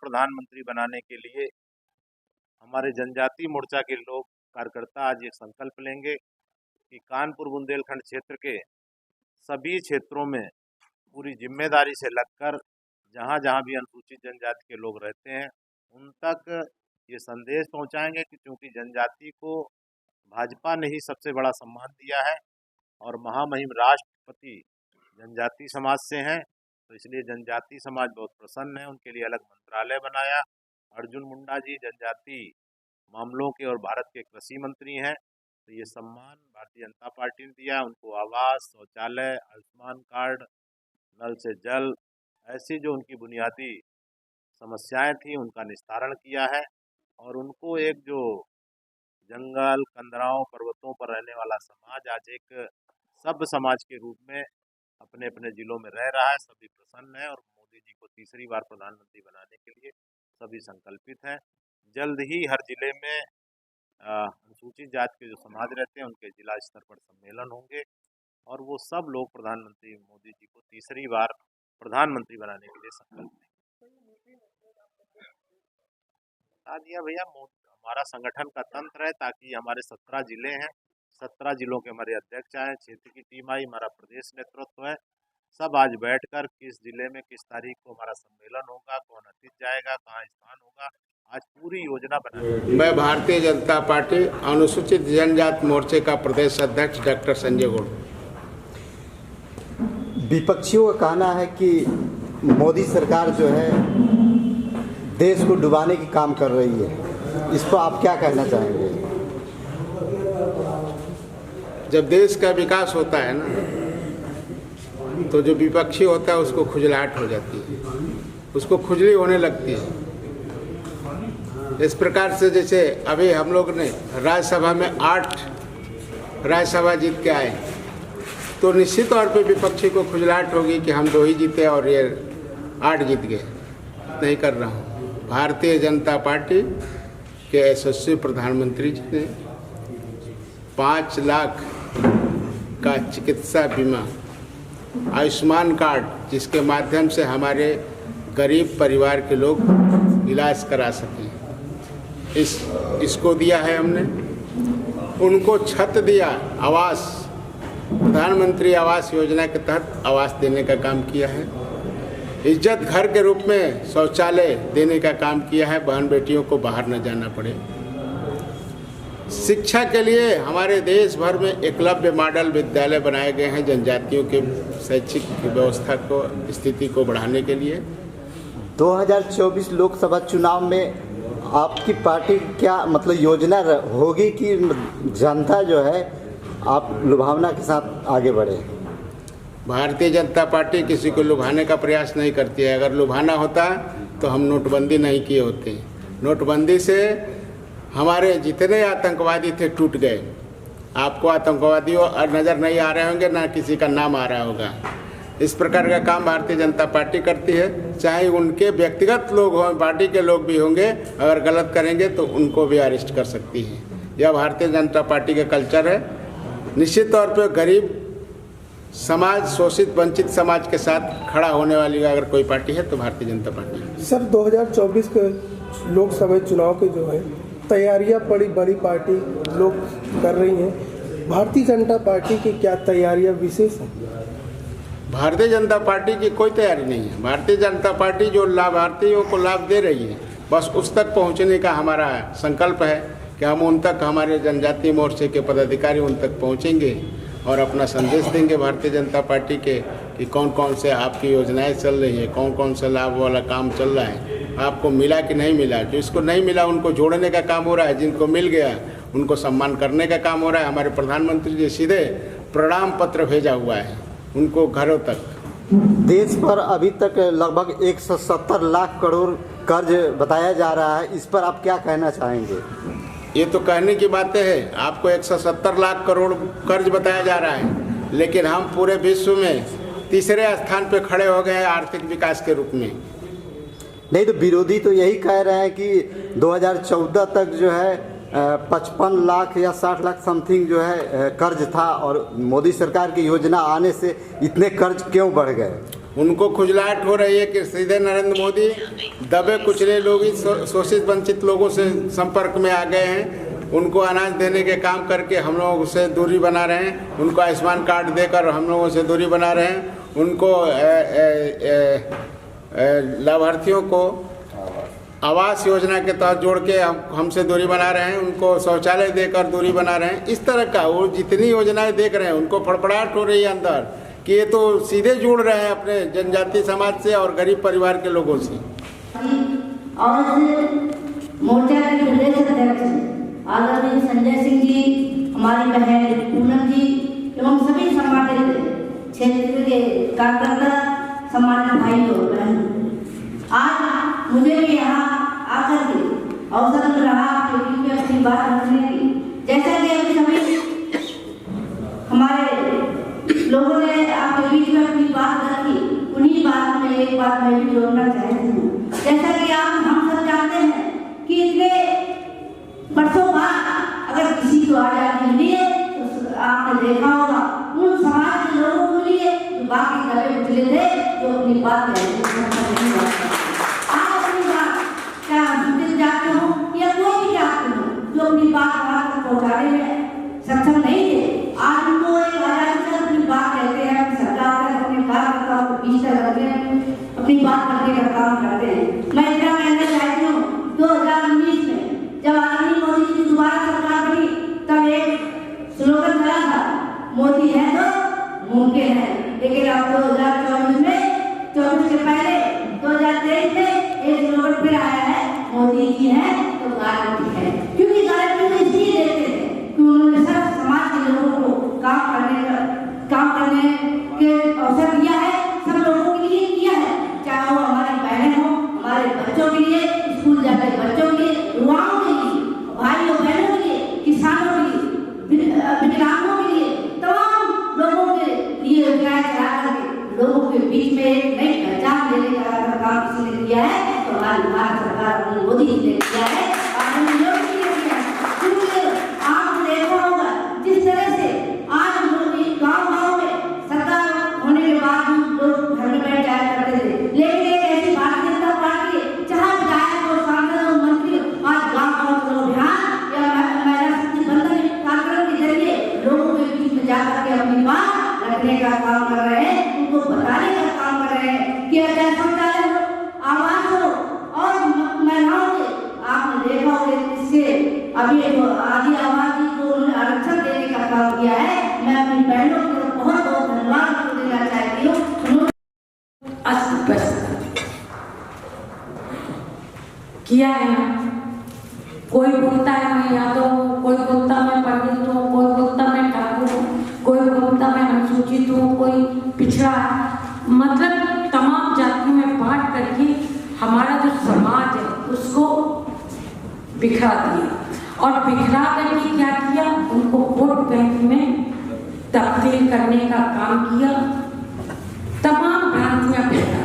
प्रधानमंत्री बनाने के लिए हमारे जनजातीय मोर्चा के लोग कार्यकर्ता आज ये संकल्प लेंगे कि कानपुर बुंदेलखंड क्षेत्र के सभी क्षेत्रों में पूरी जिम्मेदारी से लगकर जहाँ जहाँ भी अनुसूचित जनजाति के लोग रहते हैं उन तक ये संदेश पहुँचाएंगे कि क्योंकि जनजाति को भाजपा ने ही सबसे बड़ा सम्मान दिया है और महामहिम राष्ट्रपति जनजाति समाज से हैं, तो इसलिए जनजाति समाज बहुत प्रसन्न है। उनके लिए अलग मंत्रालय बनाया। अर्जुन मुंडा जी जनजाति मामलों के और भारत के कृषि मंत्री हैं, तो ये सम्मान भारतीय जनता पार्टी ने दिया। उनको आवास, शौचालय, आयुष्मान कार्ड, नल से जल, ऐसी जो उनकी बुनियादी समस्याएं थी उनका निस्तारण किया है। और उनको एक जो जंगल, कंदराओं, पर्वतों पर रहने वाला समाज आज एक सभ्य समाज के रूप में अपने अपने जिलों में रह रहा है। सभी प्रसन्न हैं और मोदी जी को तीसरी बार प्रधानमंत्री बनाने के लिए सभी संकल्पित हैं। जल्द ही हर जिले में अनुसूचित जाति के जो समाज रहते हैं उनके जिला स्तर पर सम्मेलन होंगे और वो सब लोग प्रधानमंत्री मोदी जी को तीसरी बार प्रधानमंत्री बनाने के लिए संकल्प लेंगे। बता दिया भैया, हमारा संगठन का तंत्र है ताकि हमारे 17 जिले हैं, 17 जिलों के हमारे अध्यक्ष आए, क्षेत्र की टीम आई, हमारा प्रदेश नेतृत्व है, सब आज बैठकर किस जिले में किस तारीख को हमारा सम्मेलन होगा, कौन अतिथि जाएगा, कहाँ स्थान होगा, आज पूरी योजना बना। मैं भारतीय जनता पार्टी अनुसूचित जनजाति मोर्चे का प्रदेश अध्यक्ष डॉक्टर संजय गौड़। विपक्षियों का कहना है कि मोदी सरकार जो है देश को डुबाने की काम कर रही है, इस पर आप क्या कहना चाहेंगे? जब देश का विकास होता है ना तो जो विपक्षी होता है उसको खुजलाहट हो जाती है, उसको खुजली होने लगती है। इस प्रकार से जैसे अभी हम लोग ने राज्यसभा में 8 राज्यसभा जीत के आए तो निश्चित तौर पे विपक्षी को खुजलाहट होगी कि हम 2 ही जीते और ये 8 जीत गए। नहीं कर रहा हूँ। भारतीय जनता पार्टी के यशस्वी प्रधानमंत्री जी ने 5 लाख का चिकित्सा बीमा, आयुष्मान कार्ड, जिसके माध्यम से हमारे गरीब परिवार के लोग इलाज करा सकें, इसको दिया है हमने। उनको छत दिया, आवास, प्रधानमंत्री आवास योजना के तहत आवास देने का काम किया है। इज्जत घर के रूप में शौचालय देने का काम किया है, बहन बेटियों को बाहर न जाना पड़े। शिक्षा के लिए हमारे देश भर में एकलव्य मॉडल विद्यालय बनाए गए हैं जनजातियों के शैक्षिक व्यवस्था को, स्थिति को बढ़ाने के लिए। 2024 लोकसभा चुनाव में आपकी पार्टी क्या मतलब योजना होगी कि जनता जो है आप लुभावना के साथ आगे बढ़े? भारतीय जनता पार्टी किसी को लुभाने का प्रयास नहीं करती है। अगर लुभाना होता तो हम नोटबंदी नहीं किए होते। नोटबंदी से हमारे जितने आतंकवादी थे टूट गए। आपको आतंकवादियों नज़र नहीं आ रहे होंगे, ना किसी का नाम आ रहा होगा। इस प्रकार का काम भारतीय जनता पार्टी करती है। चाहे उनके व्यक्तिगत लोग हों, पार्टी के लोग भी होंगे, अगर गलत करेंगे तो उनको भी अरेस्ट कर सकती है। यह भारतीय जनता पार्टी का कल्चर है। निश्चित तौर पर गरीब समाज, शोषित वंचित समाज के साथ खड़ा होने वाली अगर कोई पार्टी है तो भारतीय जनता पार्टी है। सर, 2024 के लोकसभा चुनाव के जो है तैयारियां बड़ी पार्टी लोग कर रही हैं, भारतीय जनता पार्टी की क्या तैयारियां विशेष हैं? भारतीय जनता पार्टी की कोई तैयारी नहीं है। भारतीय जनता पार्टी जो लाभार्थियों को लाभ दे रही है, बस उस तक पहुंचने का हमारा संकल्प है कि हम उन तक, हमारे जनजातीय मोर्चे के पदाधिकारी उन तक पहुंचेंगे और अपना संदेश देंगे भारतीय जनता पार्टी के कि कौन कौन से आपकी योजनाएं चल रही है, कौन कौन सा लाभ वाला काम चल रहा है, आपको मिला कि नहीं मिला। जो इसको नहीं मिला उनको जोड़ने का काम हो रहा है, जिनको मिल गया उनको सम्मान करने का काम हो रहा है। हमारे प्रधानमंत्री जी सीधे प्रणाम पत्र भेजा हुआ है उनको घरों तक। देश पर अभी तक लगभग 170 लाख करोड़ कर्ज बताया जा रहा है, इस पर आप क्या कहना चाहेंगे? ये तो कहने की बातें हैं। आपको 170 लाख करोड़ कर्ज बताया जा रहा है, लेकिन हम पूरे विश्व में तीसरे स्थान पे खड़े हो गए हैं आर्थिक विकास के रूप में। नहीं तो विरोधी तो यही कह रहे हैं कि 2014 तक जो है 55 लाख या 60 लाख समथिंग जो है कर्ज था और मोदी सरकार की योजना आने से इतने कर्ज क्यों बढ़ गए? उनको खुजलाहट हो रही है कि सीधे नरेंद्र मोदी दबे कुचले लोग ही शोषित वंचित लोगों से संपर्क में आ गए हैं। उनको अनाज देने के काम करके हम लोगों से दूरी बना रहे हैं, उनको आयुष्मान कार्ड देकर हम लोगों से दूरी बना रहे हैं, उनको लाभार्थियों को आवास योजना के तहत जोड़ के हमसे दूरी बना रहे हैं, उनको शौचालय देकर दूरी बना रहे हैं। इस तरह का वो जितनी योजनाएं देख रहे हैं उनको फड़फड़ाहट हो रही है अंदर कि ये तो सीधे जुड़ रहे हैं अपने जनजाति समाज से और गरीब परिवार के लोगों से। और मोर्चा के प्रदेश अध्यक्ष आदरणीय संजय सिंह जी, हमारी बहन पूनम जी एवं सभी सम्मानित क्षेत्र के कार्यकर्ता, सम्मानित भाई और बहन, आज मुझे भी यहाँ आकर के अवसर मिल रहा आपके बीच में अपनी बात रखने की। जैसा कि अभी सभी हमारे लोगों ने आपके बीच में अपनी बात रखी, उन्हीं बात में एक बात मैं भी जोड़ना चाहती हूँ। जैसा कि हम सब जानते हैं कि इतने वर्षों बाद अगर किसी को आजादी मिली है तो आपने देखा होगा उन समाज के लोगों को मिली है जो बाकी दबे कुचले थे, जो अपनी बात क्या मुस्लिम जाते हो या कोई भी जाते हो, जो अपनी बात वहां तक पहुंचाने में सक्षम नहीं थे, आज उनको एक आजादी से अपनी बात कहते हैं, अपनी सरकार से अपने कार्यकर्ताओं को बीच तक रखते हैं, अपनी बात करने का काम करते हैं। मैं इतना कहना चाहती हूँ, 2019 में जब आदरणीय मोदी जी की दोबारा सरकार बनी तब एक स्लोगन चला था, मोदी है तो मुमकिन है। लेकिन अब 2024 में 24 के पहले 2023 में एक स्लोगन फिर आया है, मोदी जी है तो गारंटी है। क्योंकि गारंटी तो इसलिए देते हैं कि उन्होंने सब समाज के लोगों को काम करने के अवसर दिया है, सब लोगों के लिए किया है, चाहे वो हमारी बहनें हो, हमारे बच्चों के लिए, स्कूल जाते बच्चों के लिए, युवाओं के लिए, भाइयों बहनों के लिए, किसानों के लिए, विकलांगों के लिए, तमाम लोगों के लिए योजनाएं चला करके लोगों के बीच में एक नई पहचान देने का अगर काम किसी ने किया है तो हमारी भारत सरकार मोदी जी ने किया है, आदरणीय योगी जी ने किया है। क्योंकि आपने देखा होगा जिस तरह से आज गाँव में सरकार होने के बाद लोग घर में बैठ जाया करते थे, लेकिन एक ऐसी भारतीय जनता पार्टी है जहाँ विधायक और सांसद और मंत्री आज गाँव अभियान या महिला शक्ति बंधन कार्यक्रम के जरिए लोगों के बीच में जाकर के अपनी बात रखने का काम कर रहे हैं, उनको बताने का काम कर रहे हैं कि अगर शौचालय हो, आवास हो और महिलाओं के आपने देखा होगा इससे अभी आदि आबादी को उन्होंने आरक्षण देने का काम किया है। मैं अपनी बहनों को बहुत बहुत धन्यवाद देना चाहती हूँ। किया है, कोई बोलता है मैं यादव हूँ, कोई बोलता मैं पंडित हूँ, कोई बोलता मैं ठाकुर हूँ, कोई बोलता मैं अनुसूचित हूँ, कोई पिछड़ा, मतलब तमाम जातियों में बांट करके हमारा जो समाज है उसको बिखरा दिया और बिखरा करके क्या किया, उनको वोट बैंक में तब्दील करने का काम किया, तमाम भ्रांतियां फैला।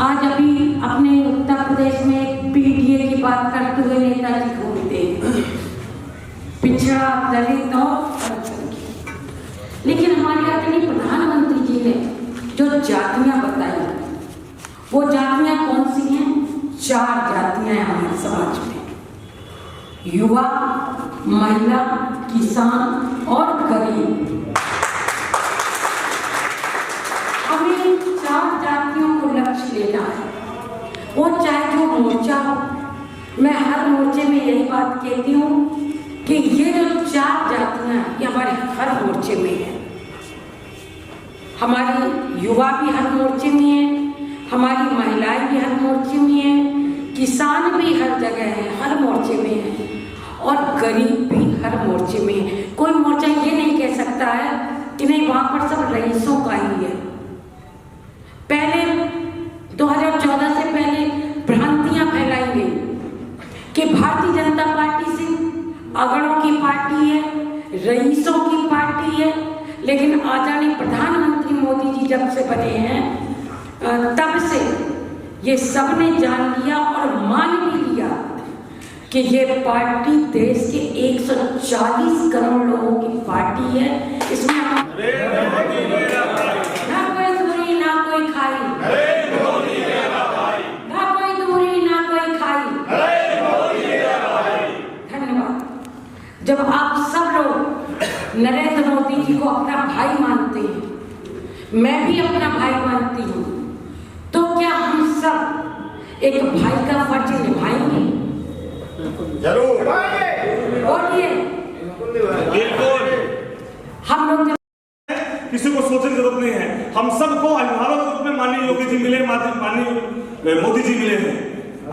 आज अभी अपने उत्तर प्रदेश में पीडीए की बात करते हुए नेताजी घूमते हैं, पिछड़ा, दलित और लेकिन हमारे आदरणीय प्रधानमंत्री जी ने जो जातियां बताई, वो जातियां कौन सी हैं? 4 जातियां हैं हमारे समाज में, युवा, महिला, किसान और गरीब। हमें 4 जातियों को लक्ष्य लेना है, वो चाहे जो मोर्चा हो। मैं हर मोर्चे में यही बात कहती हूँ कि ये जो 4 जातियां ये हमारे हर मोर्चे में है। हमारी युवा भी हर मोर्चे में है, हमारी महिलाएं भी हर मोर्चे में है, किसान भी हर जगह है, हर मोर्चे में है और गरीब भी हर मोर्चे में है। कोई मोर्चा ये नहीं कह सकता है कि नहीं वहां पर सब रईसों का ही है। पहले 2014 से पहले भ्रांतियां फैलाई गई कि भारतीय जनता पार्टी से अगड़ों की पार्टी है, रईसों की पार्टी है, लेकिन आदरणीय प्रधानमंत्री मोदी जी जब से बने हैं तब से ये सबने जान लिया और मान भी लिया कि ये पार्टी देश के 140 करोड़ लोगों की पार्टी है। इसमें जब आप सब लोग नरेंद्र मोदी जी को अपना भाई मानते हैं, मैं भी अपना भाई मानती हूँ, तो क्या हम सब एक भाई का फर्ज निभाएंगे? जरूर। बोलिए। बिल्कुल। हम लोग किसी को सोचने की जरूरत नहीं है। हम सबको अभिभावक के रूप में माननीय योगी जी मिले, माननीय मोदी जी मिले हैं।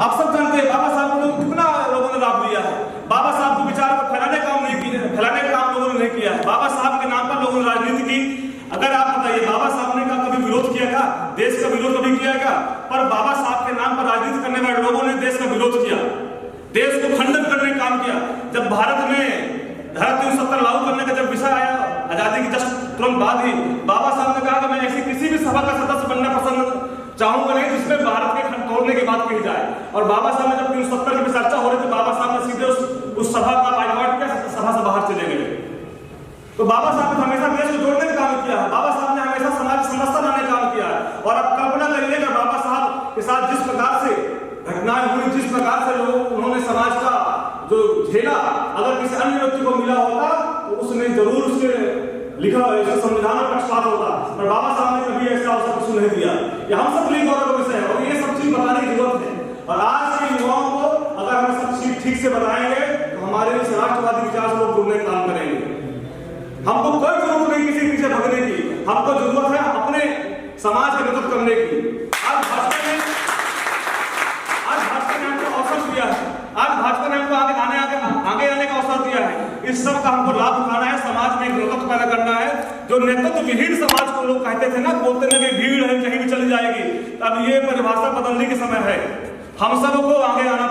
आप सब जानते हैं बाबा साहब को कितना लोगों ने लाभ दिया है। बाबा साहब को विचार को फैलाने का काम नहीं किया, फैलाने का काम लोगों ने नहीं किया है। बाबा साहब के नाम पर लोगों ने राजनीति की। अगर आप बताइए बाबा साहब ने कभी विरोध किया क्या? देश का विरोध कभी किया क्या? पर बाबा साहब के नाम पर राजनीति करने वाले लोगों ने देश का विरोध किया, देश को खंडन करने का काम किया। जब भारत में धारा 370 लागू करने का जब विषय आया आजादी की जस्ट तुरंत बाद ही, बाबा साहब ने कहा कि मैं ऐसी किसी भी सभा का सदस्य बनना पसंद चाहूंगा नहीं जिसमें भारत के खंड तोड़ने की बात कही जाए। और बाबा साहब ने जब 370 की चर्चा हो रही थी, बाबा साहब ने सीधे उस सभा का बाइकआउट किया, सभा से बाहर चले गए। तो बाबा साहब ने हमेशा देश को जोड़ने का काम किया है। बाबा साहब ने हमेशा समाज समरसता लाने का काम किया है। और अब कल्पना करिए कि बाबा साहब के साथ जिस प्रकार से घटनाएं हुई, जिस प्रकार से लोग उन्होंने समाज का जो झेला, अगर किसी अन्य व्यक्ति को मिला होता तो उसने जरूर उसके लिखा संविधान में पक्षपात होता। पर बाबा साहब ने कभी ऐसा अवसर कुछ नहीं दिया। ये हम सब लिए गौरव का विषय है और ये सब चीज बताने की जरूरत है। और आज के युवाओं को अगर हम सब चीज ठीक से बताएंगे तो हमारे इस राष्ट्रवादी विचार से लोग जुड़ने का काम करेंगे। हमको कोई जरूरत नहीं किसी पीछे भगने की, हमको जरूरत है अपने समाज का नेतृत्व करने की। आज भाजपा ने हमको अवसर दिया है, आज भाजपा ने हमको आगे आने का अवसर दिया है। इस सब का हमको लाभ उठाना है, समाज में एक नेतृत्व पैदा करना है। जो नेतृत्व विहीन समाज को लोग कहते थे ना, बोलते थे कि भीड़ है कहीं भी चली जाएगी, अब ये परिभाषा बदलने के समय है। हम सबको आगे आना